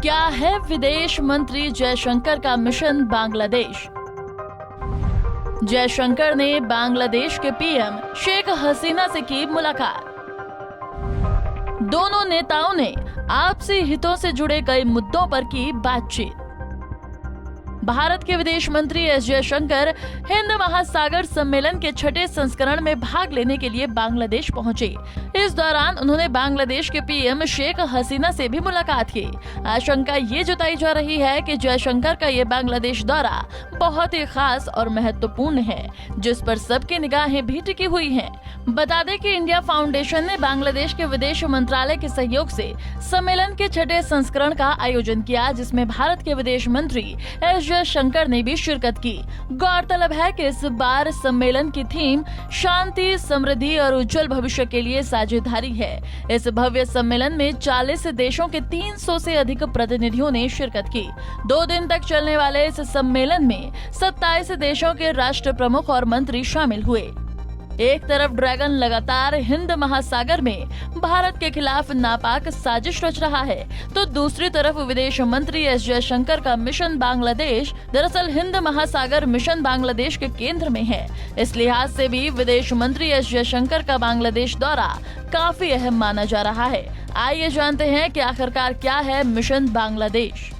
क्या है विदेश मंत्री जयशंकर का मिशन बांग्लादेश? जयशंकर ने बांग्लादेश के पीएम शेख हसीना से की मुलाकात। दोनों नेताओं ने आपसी हितों से जुड़े कई मुद्दों पर की बातचीत। भारत के विदेश मंत्री एस जयशंकर हिंद महासागर सम्मेलन के 6ठे संस्करण में भाग लेने के लिए बांग्लादेश पहुंचे। इस दौरान उन्होंने बांग्लादेश के पीएम शेख हसीना से भी मुलाकात की। आशंका ये जताई जा रही है कि जयशंकर का ये बांग्लादेश दौरा बहुत ही खास और महत्वपूर्ण है, जिस पर सबकी निगाहें भी टिकी हुई हैं। बता दें कि इंडिया फाउंडेशन ने बांग्लादेश के विदेश मंत्रालय के सहयोग से सम्मेलन के 6ठे संस्करण का आयोजन किया, जिसमें भारत के विदेश मंत्री एस जयशंकर ने भी शिरकत की। गौरतलब है कि इस बार सम्मेलन की थीम शांति, समृद्धि और उज्जवल भविष्य के लिए साझेदारी है। इस भव्य सम्मेलन में 40 देशों के 300 से अधिक प्रतिनिधियों ने शिरकत की। 2 दिन तक चलने वाले इस सम्मेलन में 27 देशों के राष्ट्र प्रमुख और मंत्री शामिल हुए। एक तरफ ड्रैगन लगातार हिंद महासागर में भारत के खिलाफ नापाक साजिश रच रहा है, तो दूसरी तरफ विदेश मंत्री एस जयशंकर का मिशन बांग्लादेश दरअसल हिंद महासागर मिशन बांग्लादेश के केंद्र में है। इस लिहाज से भी विदेश मंत्री एस जयशंकर का बांग्लादेश दौरा काफी अहम माना जा रहा है। आइए जानते हैं कि आखिरकार क्या है मिशन बांग्लादेश।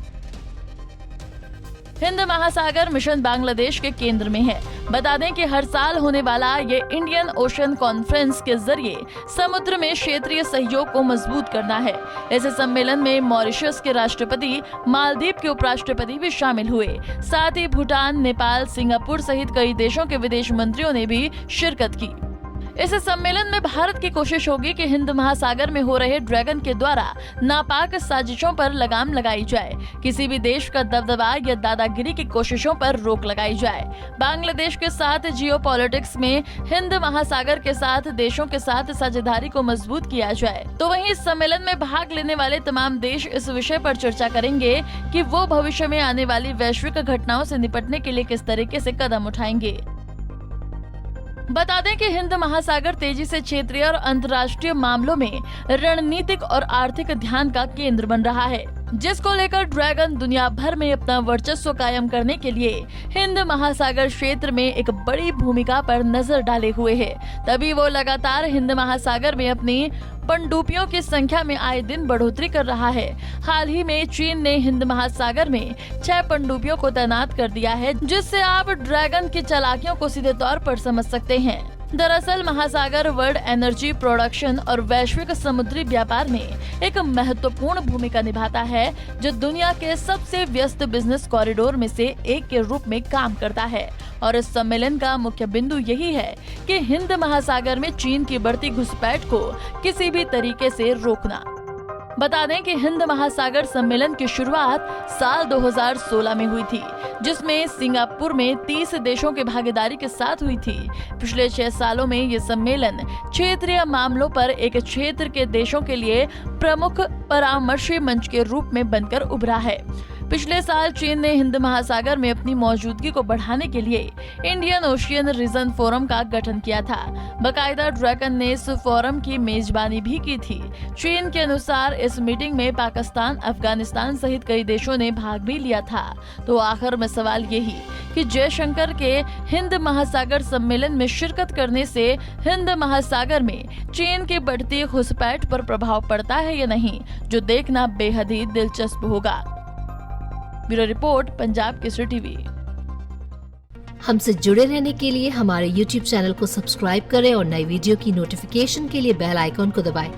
हिंद महासागर मिशन बांग्लादेश के केंद्र में है। बता दें कि हर साल होने वाला ये इंडियन ओशन कॉन्फ्रेंस के जरिए समुद्र में क्षेत्रीय सहयोग को मजबूत करना है। इस सम्मेलन में मॉरिशस के राष्ट्रपति, मालदीव के उपराष्ट्रपति भी शामिल हुए। साथ ही भूटान, नेपाल, सिंगापुर सहित कई देशों के विदेश मंत्रियों ने भी शिरकत की। इस सम्मेलन में भारत की कोशिश होगी कि हिंद महासागर में हो रहे ड्रैगन के द्वारा नापाक साजिशों पर लगाम लगाई जाए, किसी भी देश का दबदबा या दादागिरी की कोशिशों पर रोक लगाई जाए। बांग्लादेश के साथ जियोपॉलिटिक्स में हिंद महासागर के साथ देशों के साथ साझेदारी को मजबूत किया जाए। तो वहीं इस सम्मेलन में भाग लेने वाले तमाम देश इस विषय पर चर्चा करेंगे कि वो भविष्य में आने वाली वैश्विक घटनाओं से निपटने के लिए किस तरीके से कदम उठाएंगे। बता दें कि हिंद महासागर तेजी से क्षेत्रीय और अंतर्राष्ट्रीय मामलों में रणनीतिक और आर्थिक ध्यान का केंद्र बन रहा है, जिसको लेकर ड्रैगन दुनिया भर में अपना वर्चस्व कायम करने के लिए हिंद महासागर क्षेत्र में एक बड़ी भूमिका पर नजर डाले हुए है। तभी वो लगातार हिंद महासागर में अपनी पनडुब्बियों की संख्या में आए दिन बढ़ोतरी कर रहा है। हाल ही में चीन ने हिंद महासागर में 6 पनडुब्बियों को तैनात कर दिया है, जिससे आप ड्रैगन की चालाकियों को सीधे तौर पर समझ सकते हैं। दरअसल महासागर वर्ल्ड एनर्जी प्रोडक्शन और वैश्विक समुद्री व्यापार में एक महत्वपूर्ण भूमिका निभाता है, जो दुनिया के सबसे व्यस्त बिजनेस कॉरिडोर में से एक के रूप में काम करता है। और इस सम्मेलन का मुख्य बिंदु यही है कि हिंद महासागर में चीन की बढ़ती घुसपैठ को किसी भी तरीके से रोकना। बता दें कि हिंद महासागर सम्मेलन की शुरुआत साल 2016 में हुई थी, जिसमें सिंगापुर में 30 देशों की भागीदारी के साथ हुई थी। पिछले 6 सालों में ये सम्मेलन क्षेत्रीय मामलों पर एक क्षेत्र के देशों के लिए प्रमुख परामर्शी मंच के रूप में बनकर उभरा है। पिछले साल चीन ने हिंद महासागर में अपनी मौजूदगी को बढ़ाने के लिए इंडियन ओशियन रीजन फोरम का गठन किया था। बाकायदा ड्रैगन ने इस फोरम की मेजबानी भी की थी। चीन के अनुसार इस मीटिंग में पाकिस्तान, अफगानिस्तान सहित कई देशों ने भाग भी लिया था। तो आखिर में सवाल यही कि जयशंकर के हिंद महासागर सम्मेलन में शिरकत करने से हिंद महासागर में चीन की बढ़ती घुसपैठ पर प्रभाव पड़ता है या नहीं, जो देखना बेहद ही दिलचस्प होगा। Bureau report, Punjab Kesari TV. हमसे जुड़े रहने के लिए हमारे YouTube चैनल को सब्सक्राइब करें और नई वीडियो की नोटिफिकेशन के लिए बेल आइकॉन को दबाएं